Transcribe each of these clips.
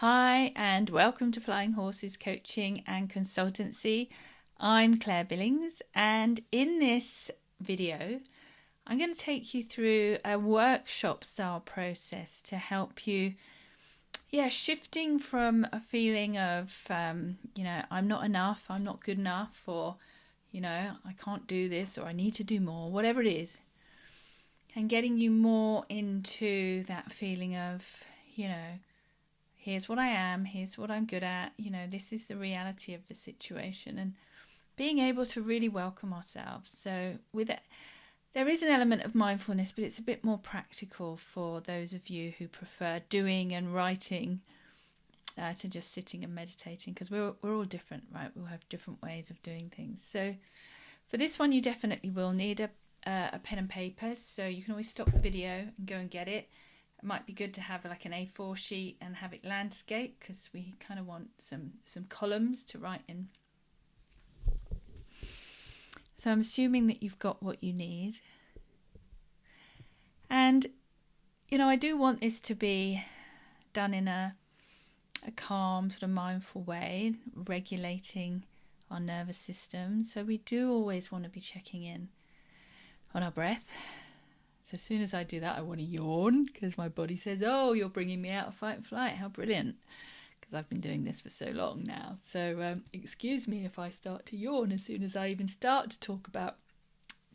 Hi, and welcome to Flying Horses Coaching and Consultancy. I'm Claire Billings, and in this video, I'm going to take you through a workshop style process to help you, shifting from a feeling of, I'm not enough, I'm not good enough, or, I can't do this, or I need to do more, whatever it is, and getting you more into that feeling of, here's what I am, here's what I'm good at, this is the reality of the situation, and being able to really welcome ourselves. So with it, there is an element of mindfulness, but it's a bit more practical for those of you who prefer doing and writing to just sitting and meditating, because we're all different, right? We'll have different ways of doing things. So for this one, you definitely will need a pen and paper, so you can always stop the video and go and get it. It might be good to have like an A4 sheet and have it landscape, because we kind of want some columns to write in. So I'm assuming that you've got what you need. And, I do want this to be done in a calm, sort of mindful way, regulating our nervous system. So we do always want to be checking in on our breath. So as soon as I do that, I want to yawn, because my body says, oh, you're bringing me out of fight and flight. How brilliant. Because I've been doing this for so long now. So excuse me if I start to yawn as soon as I even start to talk about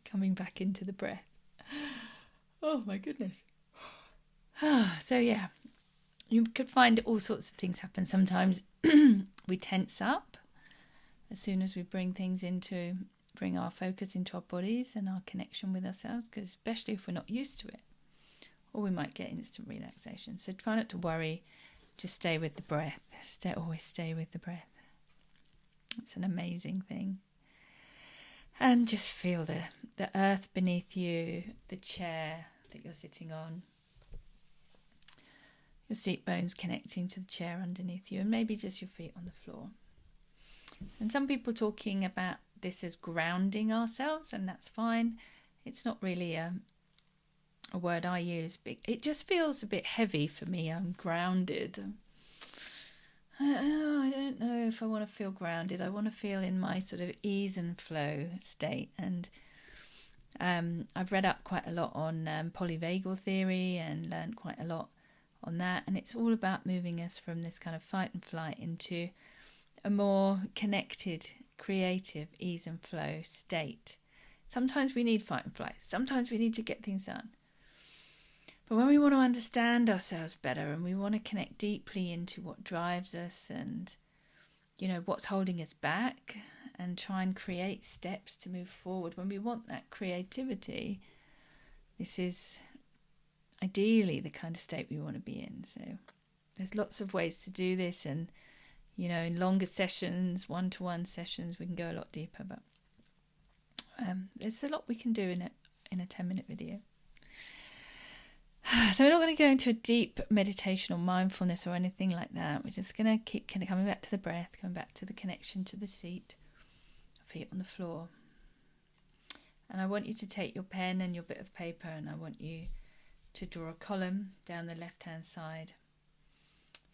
coming back into the breath. Oh, my goodness. So, yeah, you could find all sorts of things happen. Sometimes we tense up as soon as we bring our focus into our bodies and our connection with ourselves, because especially if we're not used to it, or we might get instant relaxation. So try not to worry, just stay with the breath. Always stay with the breath. It's an amazing thing. And just feel the earth beneath you, the chair that you're sitting on, your seat bones connecting to the chair underneath you, and maybe just your feet on the floor. And some people talking about this as grounding ourselves, and that's fine. It's not really a word I use, but it just feels a bit heavy for me. I'm grounded. I don't know if I want to feel grounded. I want to feel in my sort of ease and flow state. And I've read up quite a lot on polyvagal theory and learned quite a lot on that. And it's all about moving us from this kind of fight and flight into a more connected, creative ease and flow state. Sometimes we need fight and flight. Sometimes we need to get things done. But when we want to understand ourselves better and we want to connect deeply into what drives us and, what's holding us back, and try and create steps to move forward, when we want that creativity, this is ideally the kind of state we want to be in. So there's lots of ways to do this, and in longer sessions, one-to-one sessions, we can go a lot deeper, but there's a lot we can do in a 10-minute video. So we're not going to go into a deep meditation or mindfulness or anything like that. We're just going to keep coming back to the breath, coming back to the connection to the seat, feet on the floor. And I want you to take your pen and your bit of paper, and I want you to draw a column down the left-hand side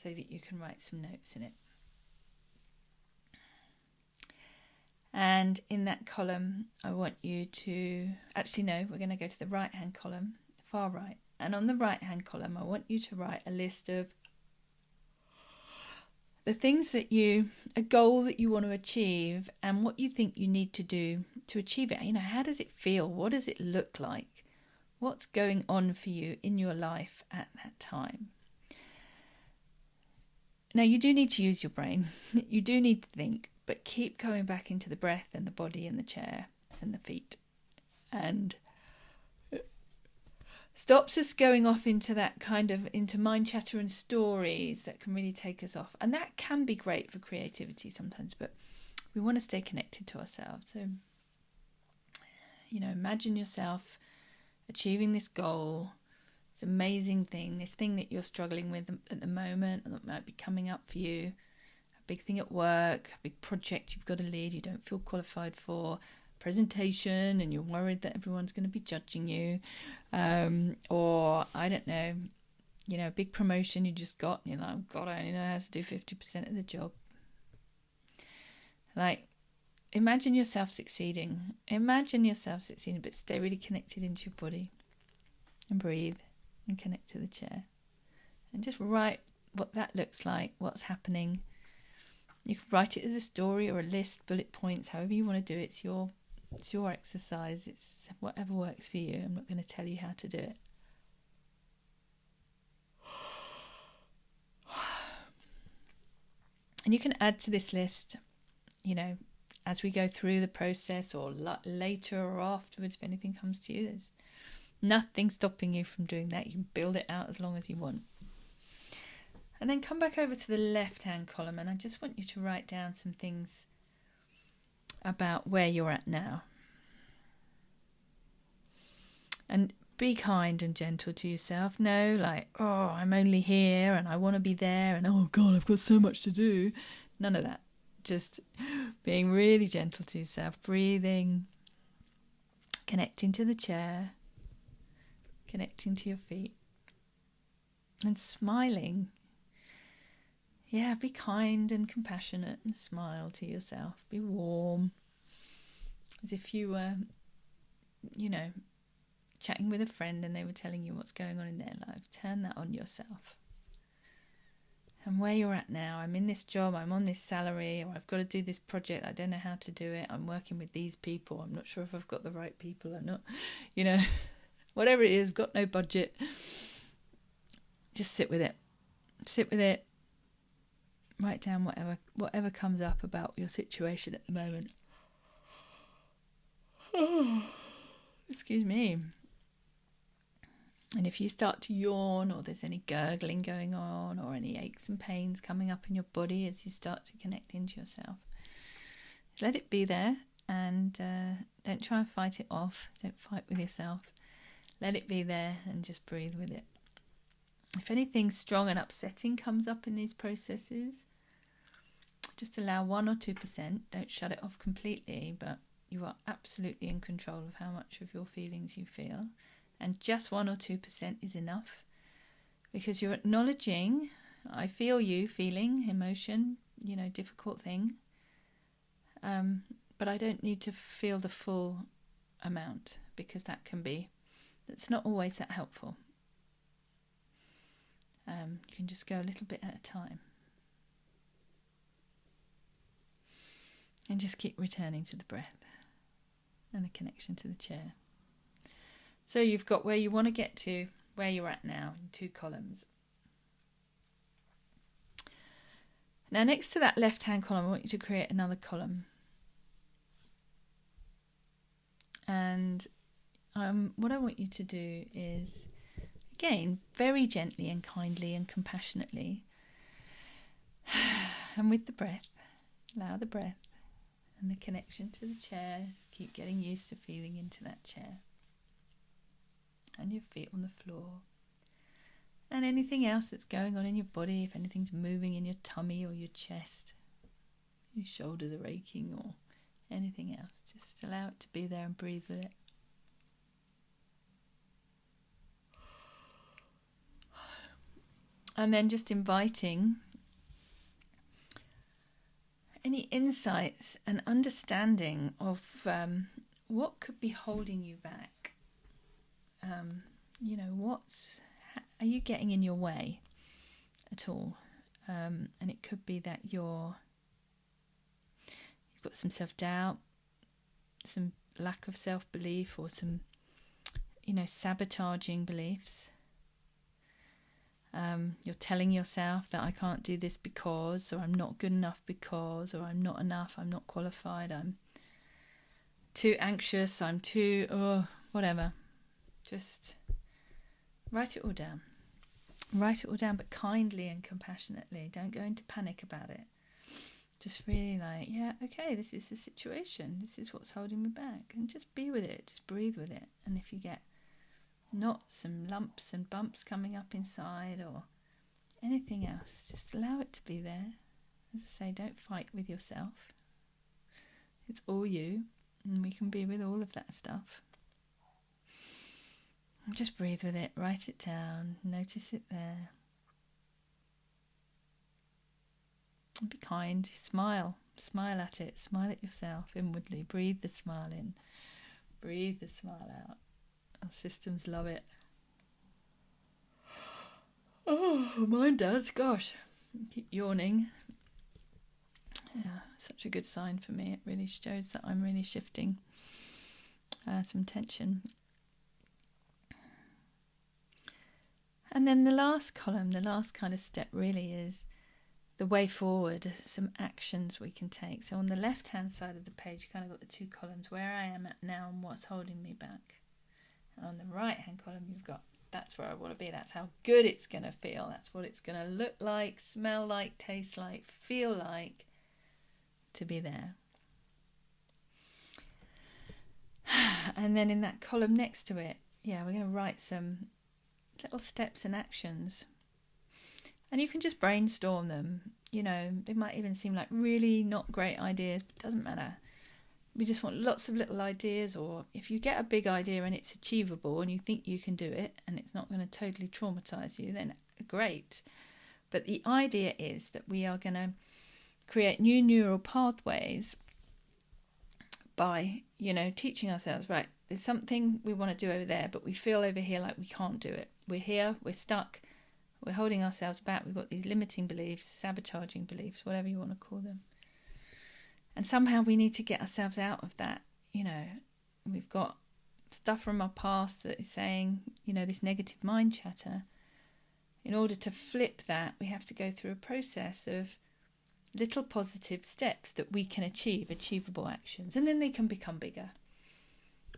so that you can write some notes in it. And in that column, I want you to... Actually, no, we're going to go to the right-hand column, far right. And on the right-hand column, I want you to write a list of the things a goal that you want to achieve, and what you think you need to do to achieve it. How does it feel? What does it look like? What's going on for you in your life at that time? Now, you do need to use your brain. You do need to think, but keep coming back into the breath and the body and the chair and the feet. And stops us going off into that into mind chatter and stories that can really take us off. And that can be great for creativity sometimes, but we want to stay connected to ourselves. So, imagine yourself achieving this goal, this amazing thing, this thing that you're struggling with at the moment, and that might be coming up for you, a big thing at work, a big project you've got to lead, you don't feel qualified for, presentation, and you're worried that everyone's going to be judging you, or I don't know, a big promotion you just got, and you're like, oh God, I only know how to do 50% of the job. Like, imagine yourself succeeding. But stay really connected into your body. And breathe and connect to the chair. And just write what that looks like, what's happening. You can write it as a story or a list, bullet points, however you want to do it. It's your exercise. It's whatever works for you. I'm not going to tell you how to do it. And you can add to this list, as we go through the process, or later or afterwards, if anything comes to you. There's nothing stopping you from doing that. You can build it out as long as you want. And then come back over to the left-hand column, and I just want you to write down some things about where you're at now. And be kind and gentle to yourself. No, like, oh, I'm only here and I want to be there, and oh God, I've got so much to do. None of that. Just being really gentle to yourself, breathing, connecting to the chair, connecting to your feet, and smiling. Yeah, be kind and compassionate and smile to yourself. Be warm, as if you were, chatting with a friend and they were telling you what's going on in their life. Turn that on yourself. And where you're at now, I'm in this job, I'm on this salary, or I've got to do this project, I don't know how to do it, I'm working with these people, I'm not sure if I've got the right people or not, whatever it is, I've got no budget. Just sit with it. Write down whatever comes up about your situation at the moment. Excuse me. And if you start to yawn, or there's any gurgling going on, or any aches and pains coming up in your body as you start to connect into yourself, let it be there, and don't try and fight it off. Don't fight with yourself. Let it be there and just breathe with it. If anything strong and upsetting comes up in these processes, just allow 1 or 2%. Don't shut it off completely, but you are absolutely in control of how much of your feelings you feel. And just 1 or 2% is enough, because you're acknowledging, I feel you feeling emotion, difficult thing. But I don't need to feel the full amount, because that's not always that helpful. You can just go a little bit at a time. And just keep returning to the breath and the connection to the chair. So you've got where you want to get to, where you're at now, in 2 columns. Now next to that left-hand column, I want you to create another column. And what I want you to do is, again, very gently and kindly and compassionately, and with the breath, allow the breath and the connection to the chair. Just keep getting used to feeling into that chair. And your feet on the floor. And anything else that's going on in your body, if anything's moving in your tummy or your chest, your shoulders are aching or anything else, just allow it to be there and breathe with it. And then just inviting any insights and understanding of what could be holding you back. Are you getting in your way at all? And it could be that you've got some self-doubt, some lack of self-belief, or some, sabotaging beliefs. You're telling yourself that I can't do this because, or I'm not good enough because, or I'm not enough, I'm not qualified, I'm too anxious, I'm too, whatever. Just write it all down. Write it all down, but kindly and compassionately. Don't go into panic about it. Just really okay, this is the situation. This is what's holding me back. And just be with it. Just breathe with it. And if you get knots and lumps and bumps coming up inside or anything else, just allow it to be there. As I say, don't fight with yourself. It's all you. And we can be with all of that stuff. Just breathe with it, write it down, notice it there. And be kind, smile at it, smile at yourself inwardly, breathe the smile in, breathe the smile out. Our systems love it. Oh, mine does, gosh. Keep yawning. Yeah, such a good sign for me. It really shows that I'm really shifting some tension. And then the last column, the last kind of step really is the way forward, some actions we can take. So on the left-hand side of the page, you kind of got the two columns, where I am at now and what's holding me back. And on the right-hand column, you've got, that's where I want to be. That's how good it's going to feel. That's what it's going to look like, smell like, taste like, feel like to be there. And then in that column next to it, we're going to write some little steps and actions. And you can just brainstorm them. They might even seem like really not great ideas, but it doesn't matter. We just want lots of little ideas, or if you get a big idea and it's achievable and you think you can do it and it's not going to totally traumatize you, then great. But the idea is that we are going to create new neural pathways by, teaching ourselves, right, there's something we want to do over there, but we feel over here like we can't do it. We're here, we're stuck, we're holding ourselves back, we've got these limiting beliefs, sabotaging beliefs, whatever you want to call them. And somehow we need to get ourselves out of that. We've got stuff from our past that is saying, this negative mind chatter. In order to flip that, we have to go through a process of little positive steps that we can achieve, achievable actions, and then they can become bigger.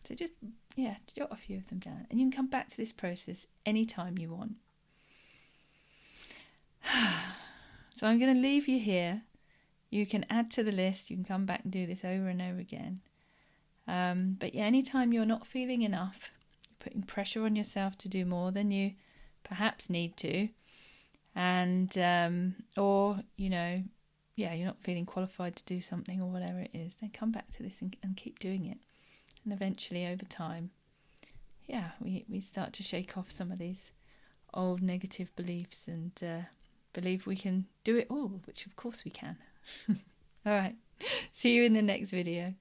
So just, jot a few of them down, and you can come back to this process anytime you want. So I'm going to leave you here. You can add to the list. You can come back and do this over and over again. But anytime you're not feeling enough, you're putting pressure on yourself to do more than you perhaps need to, and or you're not feeling qualified to do something or whatever it is, then come back to this and keep doing it. And eventually, over time, we start to shake off some of these old negative beliefs and believe we can do it all, which of course we can. All right. See you in the next video.